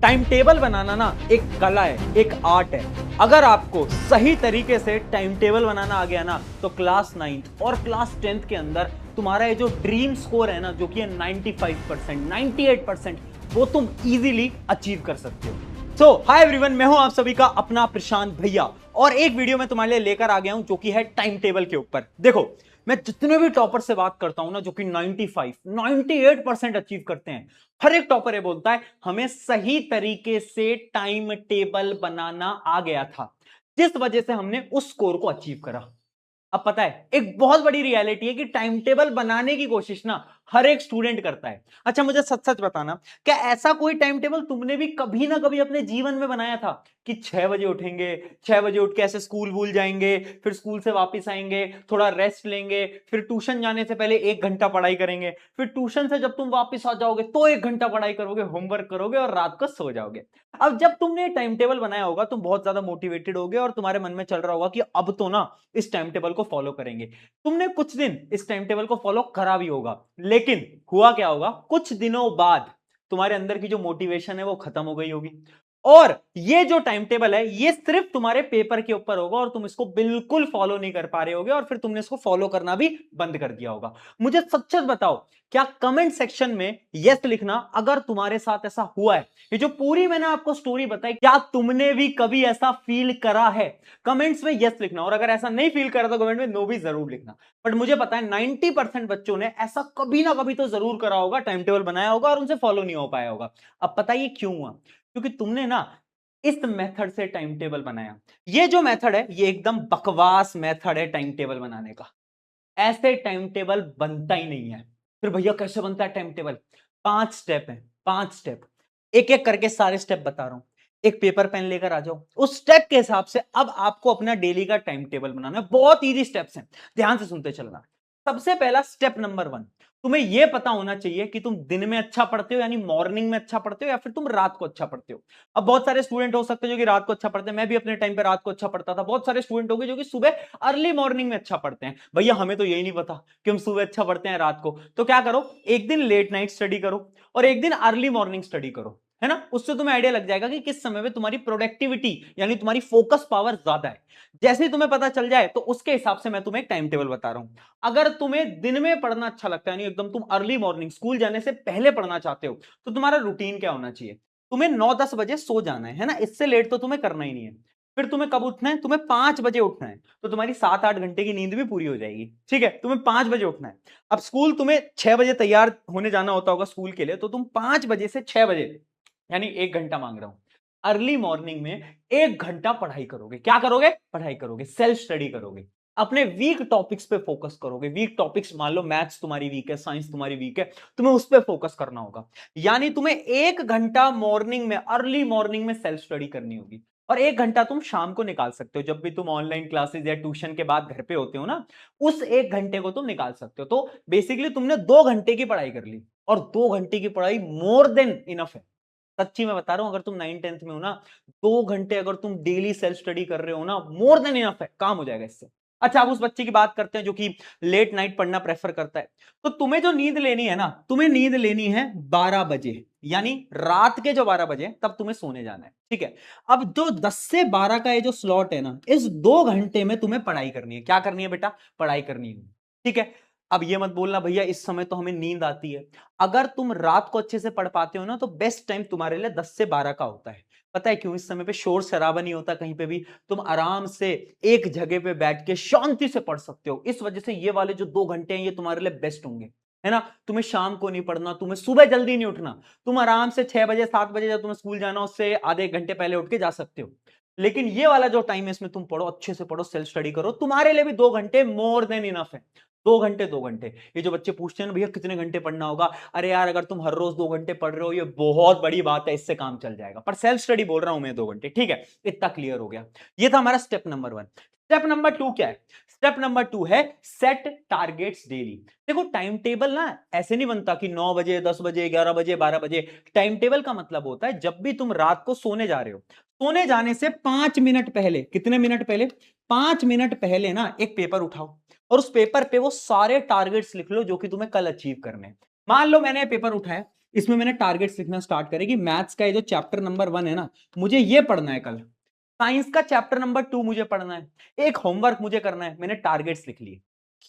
Time table बनाना ना एक कला है, एक आर्ट है। अगर आपको सही तरीके से टाइम टेबल बनाना आ गया ना तो क्लास 9th और क्लास 10th के अंदर तुम्हारा ये जो ड्रीम स्कोर है ना, जो कि है 95%, 98%, वो तुम इजीली अचीव कर सकते हो। सो हाय एवरीवन, मैं हूं आप सभी का अपना प्रशांत भैया और एक वीडियो में तुम्हारे लिए लेकर आ गया हूं जो कि है टाइम टेबल के ऊपर। देखो, मैं जितने भी टॉपर से बात करता हूं ना, जो कि 95 98% अचीव करते हैं, हर एक टॉपर ये बोलता है हमें सही तरीके से टाइम टेबल बनाना आ गया था, जिस वजह से हमने उस स्कोर को अचीव करा। अब पता है, एक बहुत बड़ी रियलिटी है कि टाइम टेबल बनाने की कोशिश ना हर एक स्टूडेंट करता है। अच्छा, मुझे सच सच बताना, क्या ऐसा कोई टाइम टेबल तुमने भी कभी ना कभी अपने जीवन में बनाया था कि 6 बजे उठेंगे, 6 बजे उठ के ऐसे स्कूल भूल जाएंगे, फिर स्कूल से वापस आएंगे, थोड़ा रेस्ट लेंगे, फिर ट्यूशन जाने से पहले 1 घंटा पढ़ाई करेंगे, फिर ट्यूशन से जब तुम वापस आ जाओगे तो 1 घंटा पढ़ाई करोगे, होमवर्क करोगे और रात को सो जाओगे। अब जब तुमने टाइम टेबल बनाया होगा तुम बहुत ज्यादा मोटिवेटेड होगे और तुम्हारे मन में चल रहा होगा कि अब तो ना इस टाइम टेबल को फॉलो करेंगे। तुमने कुछ दिन इस टाइम टेबल को फॉलो करा भी होगा, लेकिन हुआ क्या होगा, कुछ दिनों बाद तुम्हारे अंदर की जो मोटिवेशन है वो खत्म हो गई होगी और ये जो टाइम टेबल है ये सिर्फ तुम्हारे पेपर के ऊपर होगा और तुम इसको बिल्कुल फॉलो नहीं कर पा रहे होगे और फिर तुमने इसको फॉलो करना भी बंद कर दिया होगा। मुझे सच सच बताओ, क्या कमेंट सेक्शन में यस लिखना अगर तुम्हारे साथ ऐसा हुआ है। ये जो पूरी मैंने आपको स्टोरी बताई, क्या तुमने भी कभी ऐसा फील करा है? कमेंट्स में यस लिखना, और अगर ऐसा नहीं फील करा तो कमेंट में नो भी जरूर लिखना। बट मुझे पता है 90% बच्चों ने ऐसा कभी ना कभी तो जरूर करा होगा, टाइम टेबल बनाया होगा और उनसे फॉलो नहीं हो पाया होगा। अब पता ये क्यों हुआ? क्योंकि तुमने ना इस मेथड से टाइम टेबल बनाया। ये जो मेथड है ये एकदम बकवास मेथड है टाइम टेबल बनाने का। ऐसे टाइम टेबल बनता ही नहीं है। फिर भैया कैसे बनता है टाइम टेबल? 5 स्टेप है, 5 स्टेप। एक एक करके सारे स्टेप बता रहा हूं। एक पेपर पेन लेकर आ जाओ, उस स्टेप के हिसाब से अब आपको अपना डेली का टाइम टेबल बनाना है। बहुत इजी स्टेप्स हैं, ध्यान से सुनते चलना। सबसे पहला स्टेप नंबर 1, तुम्हें यह पता होना चाहिए कि तुम दिन में अच्छा पढ़ते हो, यानी मॉर्निंग में अच्छा पढ़ते हो, या फिर तुम रात को अच्छा पढ़ते हो। अब बहुत सारे स्टूडेंट हो सकते हैं जो कि रात को अच्छा पढ़ते हैं, मैं भी अपने टाइम पे रात को अच्छा पढ़ता था। बहुत सारे स्टूडेंट हो गए जो कि सुबह अर्ली मॉर्निंग में अच्छा पढ़ते हैं। भैया हमें तो यही नहीं पता कि हम सुबह अच्छा पढ़ते हैं रात को, तो क्या करो, एक दिन लेट नाइट स्टडी करो और एक दिन अर्ली मॉर्निंग स्टडी करो, है ना। उससे तुम्हें आइडिया लग जाएगा कि किस समय में तुम्हारी प्रोडक्टिविटी यानी तुम्हारी फोकस पावर ज्यादा है। जैसे ही तुम्हें पता चल जाए तो उसके हिसाब से मैं तुम्हें एक टाइम टेबल बता रहा हूं। अगर तुम्हें दिन में पढ़ना अच्छा लगता है, यानी एकदम तुम अर्ली मॉर्निंग स्कूल जाने से पहले पढ़ना चाहते हो, तो तुम्हारा रूटीन क्या होना चाहिए? तुम्हें 9-10 बजे सो जाना है ना, इससे लेट तो तुम्हें करना ही नहीं है। फिर तुम्हें कब उठना है? तुम्हें 5 बजे उठना है, तो तुम्हारी 7-8 घंटे की नींद भी पूरी हो जाएगी। ठीक है, तुम्हें 5 बजे उठना है। अब स्कूल तुम्हें 6 बजे तैयार होने जाना होता होगा स्कूल के लिए, तो तुम 5 बजे से 6 बजे, यानी 1 घंटा मांग रहा हूं, अर्ली मॉर्निंग में 1 घंटा पढ़ाई करोगे। क्या करोगे? पढ़ाई करोगे, सेल्फ स्टडी करोगे, अपने वीक टॉपिक्स पे फोकस करोगे। वीक टॉपिक्स, मान लो मैथ्स तुम्हारी वीक है, साइंस तुम्हारी वीक है, तुम्हें उस पर फोकस करना होगा। यानी तुम्हें 1 घंटा मॉर्निंग में, अर्ली मॉर्निंग में सेल्फ स्टडी करनी होगी और 1 घंटा तुम शाम को निकाल सकते हो, जब भी तुम ऑनलाइन क्लासेस या ट्यूशन के बाद घर पे होते हो ना, उस 1 घंटे को तुम निकाल सकते हो। तो बेसिकली तुमने 2 घंटे की पढ़ाई कर ली और 2 घंटे की पढ़ाई मोर देन इनफ है। सच्ची मैं बता रहा हूं, अगर तुम 9-10th में हो ना, 2 घंटे अगर तुम डेली सेल्फ स्टडी कर रहे हो ना, मोर देन इनफ है, काम हो जाएगा इससे। अच्छा, अब उस बच्चे की बात करते हैं जो कि लेट नाइट पढ़ना प्रेफर करता है। तो तुम्हें जो नींद लेनी है ना, तुम्हें नींद लेनी है 12 बजे, यानी रात के जो 12 बजे तब तुम्हें सोने जाना है। ठीक है, अब जो 10 से 12 का ये जो स्लॉट है ना, इस 2 घंटे में तुम्हें पढ़ाई करनी है। क्या करनी है बेटा? पढ़ाई करनी है। ठीक है, अब ये मत बोलना भैया इस समय तो हमें नींद आती है। अगर तुम रात को अच्छे से पढ़ पाते हो ना, तो बेस्ट टाइम तुम्हारे लिए 10 से 12 का होता है। पता है क्यों? इस समय पे शोर शराबा नहीं होता कहीं पे भी, तुम आराम से एक जगह पे बैठ के शांति से पढ़ सकते हो। इस वजह से ये वाले जो 2 घंटे हैं ये तुम्हारे लिए बेस्ट होंगे, है ना। तुम्हें शाम को नहीं पढ़ना, तुम्हें सुबह जल्दी नहीं उठना, तुम आराम से 6 बजे 7 बजे जब तुम्हें स्कूल जाना उससे आधे 1 घंटे पहले उठ के जा सकते हो। लेकिन ये वाला जो टाइम है इसमें तुम पढ़ो, अच्छे से पढ़ो, सेल्फ स्टडी करो, तुम्हारे लिए भी 2 घंटे मोर देन इनफ है। 2 घंटे, 2 घंटे। ये जो बच्चे पूछते हैं ना भैया कितने घंटे पढ़ना होगा, अरे यार अगर तुम हर रोज 2 घंटे पढ़ रहे हो ये बहुत बड़ी बात है, इससे काम चल जाएगा। पर सेल्फ स्टडी बोल रहा हूं मैं 2 घंटे। ठीक है, इतना क्लियर हो गया। ये था हमारा स्टेप नंबर 1। स्टेप नंबर 2 क्या है? स्टेप नंबर 2 है सेट टारगेट्स डेली। देखो, टाइम टेबल ना ऐसे नहीं बनता कि 9 बजे, 10 बजे, 11 बजे, 12 बजे। टाइम टेबल का मतलब होता है जब भी तुम रात को सोने जा रहे हो, सोने जाने से 5 मिनट पहले, कितने मिनट पहले? 5 मिनट पहले ना एक पेपर उठाओ और उस पेपर पे वो सारे टारगेट्स लिख लो जो कि तुम्हें कल अचीव करने हैं। मान लो मैंने पेपर उठाया, इसमें मैंने टारगेट्स लिखना स्टार्ट करे कि मैथ्स का ये जो चैप्टर नंबर 1 है ना, मुझे ये पढ़ना है कल। साइंस का चैप्टर नंबर 2 मुझे पढ़ना है, एक होमवर्क मुझे करना है, मैंने टारगेट्स लिख लिए।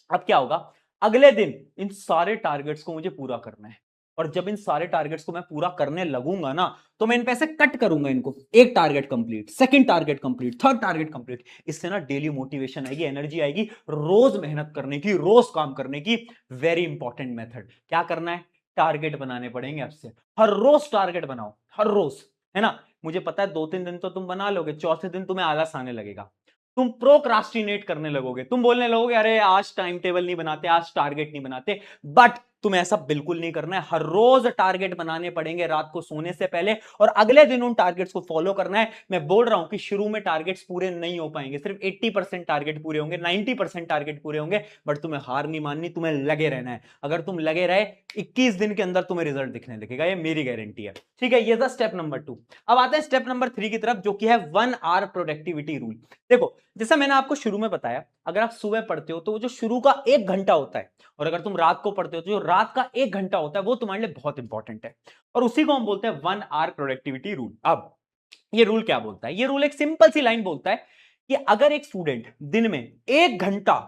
अब क्या होगा, अगले दिन इन सारे टारगेट्स को मुझे पूरा करना है, और जब इन सारे टारगेट्स को मैं पूरा करने लगूंगा ना, तो मैं इन पैसे कट करूंगा इनको, एक target complete, second target complete, third target complete. इससे ना डेली मोटिवेशन आएगी, एनर्जी आएगी, रोज मेहनत करने की, रोज काम करने की। वेरी इंपॉर्टेंट मेथड क्या करना है, टारगेट बनाने पड़ेंगे आपसे। हर रोज टारगेट बनाओ, हर रोज, है ना। मुझे पता है 2-3 दिन तो तुम बना लोगे, चौथे दिन तुम्हें आलस आने लगेगा, तुम प्रोक्रास्टिनेट करने लगोगे, तुम बोलने लगोगे अरे आज टाइम टेबल नहीं बनाते, आज टारगेट नहीं बनाते। बट तुम्हें ऐसा बिल्कुल नहीं करना है, हर रोज टारगेट बनाने पड़ेंगे रात को सोने से पहले, और अगले दिन उन टारगेट्स को फॉलो करना है। मैं बोल रहा हूं कि शुरू में टारगेट्स पूरे नहीं हो पाएंगे, सिर्फ 80% टारगेट पूरे होंगे, 90% टारगेट पूरे होंगे, बट तुम्हें हार नहीं माननी, तुम्हें लगे रहना है। अगर तुम लगे रहे, 21 दिन के अंदर तुम्हें रिजल्ट दिखने लगेगा, ये मेरी गारंटी है। ठीक है, ये था स्टेप नंबर 2। अब आते हैं स्टेप नंबर 3 की तरफ, जो कि है 1 आवर प्रोडक्टिविटी रूल। देखो, जैसा मैंने आपको शुरू में बताया, अगर आप सुबह पढ़ते हो तो वो जो शुरू का 1 घंटा होता है, और अगर तुम रात को पढ़ते हो तो जो रात का 1 घंटा होता है, वो तुम्हारे लिए बहुत इंपॉर्टेंट है, और उसी को हम बोलते हैं 1 आवर प्रोडक्टिविटी रूल। अब ये रूल क्या बोलता है, ये रूल एक सिंपल सी लाइन बोलता है कि अगर एक स्टूडेंट दिन में 1 घंटा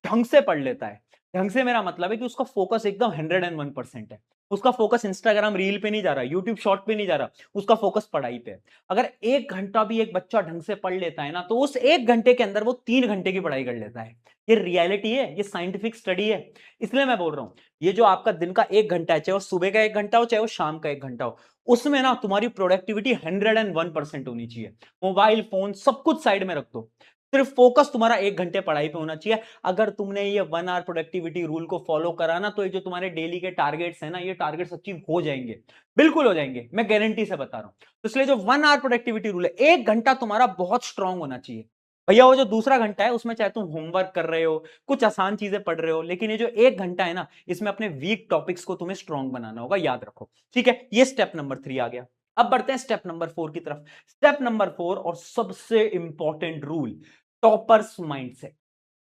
ढंग से पढ़ लेता है, ढंग से मेरा मतलब है कि उसका फोकस एकदम 101% है, उसका फोकस इंस्टाग्राम रील पे नहीं जा रहा, यूट्यूब शॉर्ट पे नहीं जा रहा, उसका फोकस पढ़ाई पे है। अगर 1 घंटा भी एक बच्चा ढंग से पढ़ लेता है ना, तो उस 1 घंटे के अंदर वो 3 घंटे की पढ़ाई कर लेता है। ये रियलिटी है, ये साइंटिफिक स्टडी है। इसलिए मैं बोल रहा हूं, ये जो आपका दिन का 1 घंटा है, चाहे वो सुबह का 1 घंटा हो, चाहे वो शाम का 1 घंटा हो, उसमें ना तुम्हारी प्रोडक्टिविटी 101% होनी चाहिए। मोबाइल फोन सब कुछ साइड में रख दो, सिर्फ फोकस तुम्हारा 1 घंटे पढ़ाई पे होना चाहिए। अगर तुमने ये 1 आवर प्रोडक्टिविटी रूल को फॉलो करा ना, तो ये जो तुम्हारे डेली के टारगेट्स है ना, ये टारगेट्स अचीव हो जाएंगे, बिल्कुल हो जाएंगे, मैं गारंटी से बता रहा हूं। तो इसलिए जो 1 आवर प्रोडक्टिविटी रूल है, 1 घंटा तुम्हारा बहुत स्ट्रांग होना चाहिए। भैया वो जो दूसरा घंटा है, उसमें चाहे तुम होमवर्क कर रहे हो, कुछ आसान चीजें पढ़ रहे हो, लेकिन ये जो 1 घंटा है ना, इसमें अपने वीक टॉपिक्स को तुम्हें स्ट्रांग बनाना होगा, याद रखो। ठीक है, ये स्टेप नंबर 3 आ गया। अब बढ़ते हैं स्टेप नंबर 4 की तरफ। स्टेप नंबर 4 और सबसे इंपॉर्टेंट रूल, टॉपर्स माइंडसेट।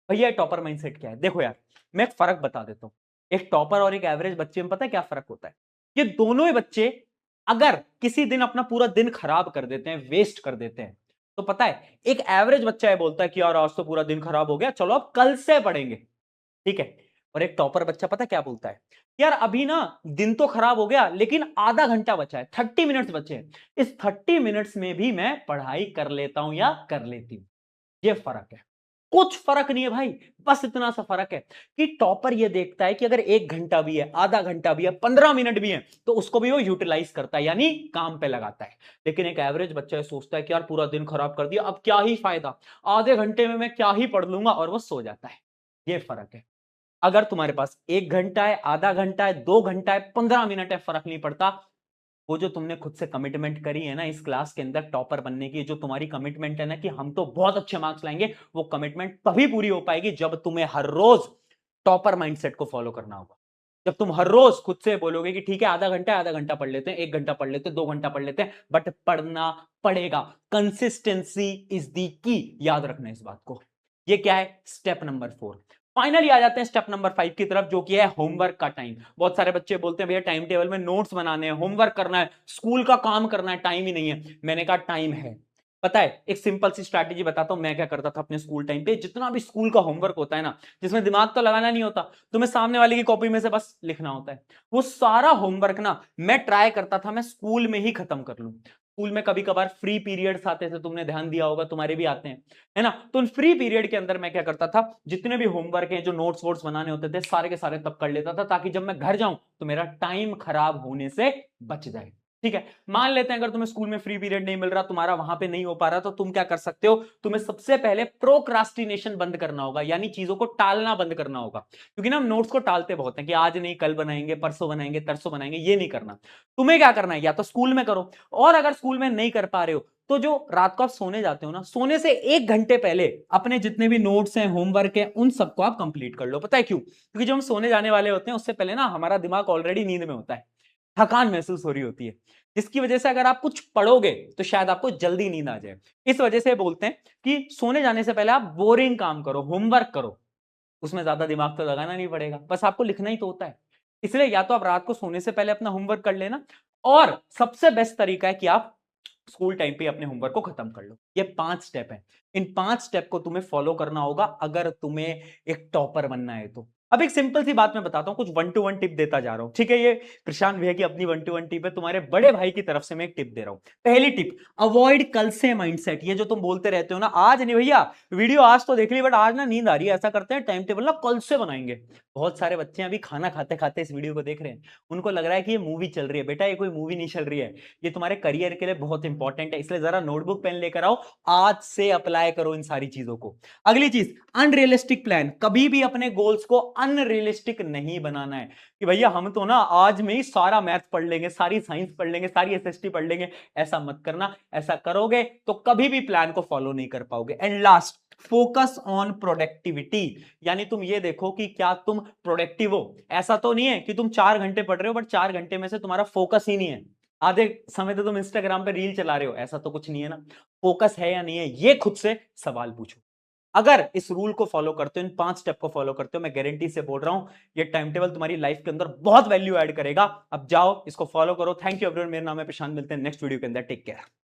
भैया टॉपर माइंडसेट क्या है, देखो यार, मैं एक फर्क बता देता हूं। एक टॉपर और एक एवरेज बच्चे में पता है क्या फर्क होता है। ये दोनों ही बच्चे अगर किसी दिन अपना पूरा दिन खराब कर देते हैं, वेस्ट कर देते हैं, तो पता है एक एवरेज बच्चा है बोलता है कि यार आज तो पूरा दिन खराब हो गया, चलो अब कल से पढ़ेंगे। ठीक है, और एक टॉपर बच्चा पता क्या बोलता है, यार अभी ना दिन तो खराब हो गया, लेकिन आधा घंटा बचा है, 30 मिनट्स बचे हैं, इस 30 मिनट्स में भी मैं पढ़ाई कर लेता हूं या कर लेती हूं। ये फर्क है, कुछ फर्क नहीं है भाई, बस इतना सा फर्क है कि टॉपर ये देखता है कि अगर 1 घंटा भी है, आधा घंटा भी है, 15 मिनट भी है, तो उसको भी वो यूटिलाइज करता है, यानी काम पे लगाता है। लेकिन एक एवरेज बच्चा ये सोचता है कि यार पूरा दिन खराब कर दिया, अब क्या ही फायदा, आधे घंटे में मैं क्या ही पढ़ लूंगा, और वो सो जाता है। ये फर्क है। अगर तुम्हारे पास 1 घंटा है, आधा घंटा है, 2 घंटा है, 15 मिनट है, फर्क नहीं पड़ता। वो जो तुमने खुद से कमिटमेंट करी है ना इस क्लास के अंदर टॉपर बनने की, जो तुम्हारी कमिटमेंट है ना कि हम तो बहुत अच्छे मार्क्स लाएंगे, वो कमिटमेंट तभी पूरी हो पाएगी जब तुम्हें हर रोज टॉपर माइंडसेट को फॉलो करना होगा। जब तुम हर रोज खुद से बोलोगे कि ठीक है आधा घंटा पढ़ लेते हैं, 1 घंटा पढ़ लेते हैं, 2 घंटा पढ़ लेते हैं, बट पढ़ना पड़ेगा। कंसिस्टेंसी इज दी की, याद रखना इस बात को। ये क्या है, स्टेप नंबर 4। फाइनली आ जाते हैं स्टेप नंबर 5 की तरफ, जो कि है होमवर्क का टाइम। बहुत सारे बच्चे बोलते हैं भैया टाइम टेबल में नोट्स बनाने हैं, होमवर्क करना है, स्कूल का काम करना है, टाइम ही नहीं है। मैंने कहा टाइम है। पता है एक सिंपल सी स्ट्रैटेजी बताता हूं, मैं क्या करता था अपने स्कूल टाइम पे। जितना भी स्कूल का होमवर्क होता है ना, जिसमें दिमाग तो लगाना नहीं होता, तुम्हें सामने वाले की कॉपी में से बस लिखना होता है, वो सारा होमवर्क ना मैं ट्राई करता था मैं स्कूल में ही खत्म कर लूं। स्कूल में कभी कभार फ्री पीरियड्स आते थे, तुमने ध्यान दिया होगा, तुम्हारे भी आते हैं, है ना। तो उन फ्री पीरियड के अंदर मैं क्या करता था, जितने भी होमवर्क हैं, जो नोट्स वोट्स बनाने होते थे, सारे के सारे तब कर लेता था, ताकि जब मैं घर जाऊं तो मेरा टाइम खराब होने से बच जाए। ठीक है, मान लेते हैं अगर तुम्हें स्कूल में फ्री पीरियड नहीं मिल रहा, तुम्हारा वहां पे नहीं हो पा रहा, तो तुम क्या कर सकते हो, तुम्हें सबसे पहले प्रोक्रास्टिनेशन बंद करना होगा, यानी चीजों को टालना बंद करना होगा। क्योंकि ना हम नोट्स को टालते बहुत हैं कि आज नहीं कल बनाएंगे, परसों बनाएंगे, तरसों बनाएंगे, ये नहीं करना। तुम्हें क्या करना है, या तो स्कूल में करो, और अगर स्कूल में नहीं कर पा रहे हो तो जो रात को आप सोने जाते हो ना, सोने से 1 घंटे पहले अपने जितने भी नोट्स हैं, होमवर्क है, उन सबको आप कंप्लीट कर लो। पता है क्यों, क्योंकि जब हम सोने जाने वाले होते हैं उससे पहले ना हमारा दिमाग ऑलरेडी नींद में होता है, थकान महसूस हो रही होती है, जिसकी वजह से अगर आप कुछ पढ़ोगे तो शायद आपको जल्दी नींद आ जाए। इस वजह से बोलते हैं कि सोने जाने से पहले आप बोरिंग काम करो, होमवर्क करो, उसमें ज्यादा दिमाग तो लगाना नहीं पड़ेगा, बस आपको लिखना ही तो होता है। इसलिए या तो आप रात को सोने से पहले अपना होमवर्क कर लेना, और सबसे बेस्ट तरीका है कि आप स्कूल टाइम पे अपने होमवर्क को खत्म कर लो। ये 5 स्टेप हैं। इन 5 स्टेप को तुम्हें फॉलो करना होगा अगर तुम्हें एक टॉपर बनना है तो। अब एक सिंपल सी बात मैं बताता हूं, कुछ 1 टू 1 टिप देता जा रहा हूं, ठीक है? ये प्रशांत भैया की अपनी 1 टू 1 टिप है, तुम्हारे बड़े भाई की तरफ से मैं एक टिप दे रहा हूं। पहली टिप, अवॉइड कल से माइंडसेट। ये जो तुम बोलते रहते हो ना, आज नहीं भैया, वीडियो आज तो देख ली बट आज ना नींद आ रही है, ऐसा करते हैं टाइम टेबल ना कल से बनाएंगे। बहुत सारे बच्चे अभी खाना खाते खाते इस वीडियो को देख रहे हैं, उनको लग रहा है कि ये मूवी चल रही है। बेटा ये कोई मूवी नहीं चल रही है, ये तुम्हारे करियर के लिए बहुत इंपॉर्टेंट है, इसलिए जरा नोटबुक पेन लेकर आओ, आज से अप्लाई करो इन सारी चीजों को। अगली चीज, अनरियलिस्टिक प्लान। कभी भी अपने गोल्स को अनरियलिस्टिक नहीं बनाना है कि भैया हम तो ना आज में ही सारा मैथ पढ़ लेंगे, सारी साइंस पढ़ लेंगे, सारी एसएसटी पढ़ लेंगे। ऐसा मत करना, ऐसा करोगे तो कभी भी प्लान को फॉलो नहीं कर पाओगे। And last, focus on productivity. यानी तुम ये देखो कि क्या तुम प्रोडक्टिव हो। ऐसा तो नहीं है कि तुम 4 घंटे पढ़ रहे हो बट 4 घंटे में से तुम्हारा फोकस ही नहीं है, आधे समय तो तुम इंस्टाग्राम पे रील चला रहे हो, ऐसा तो कुछ नहीं है ना। फोकस है या नहीं है, ये खुद से सवाल पूछो। अगर इस रूल को फॉलो करते हो, इन 5 स्टेप को फॉलो करते हो, मैं गारंटी से बोल रहा हूं ये टाइम टेबल तुम्हारी लाइफ के अंदर बहुत वैल्यू ऐड करेगा। अब जाओ इसको फॉलो करो। थैंक यू एवरीवन, मेरा नाम है प्रशांत, मिलते हैं नेक्स्ट वीडियो के अंदर। Take care.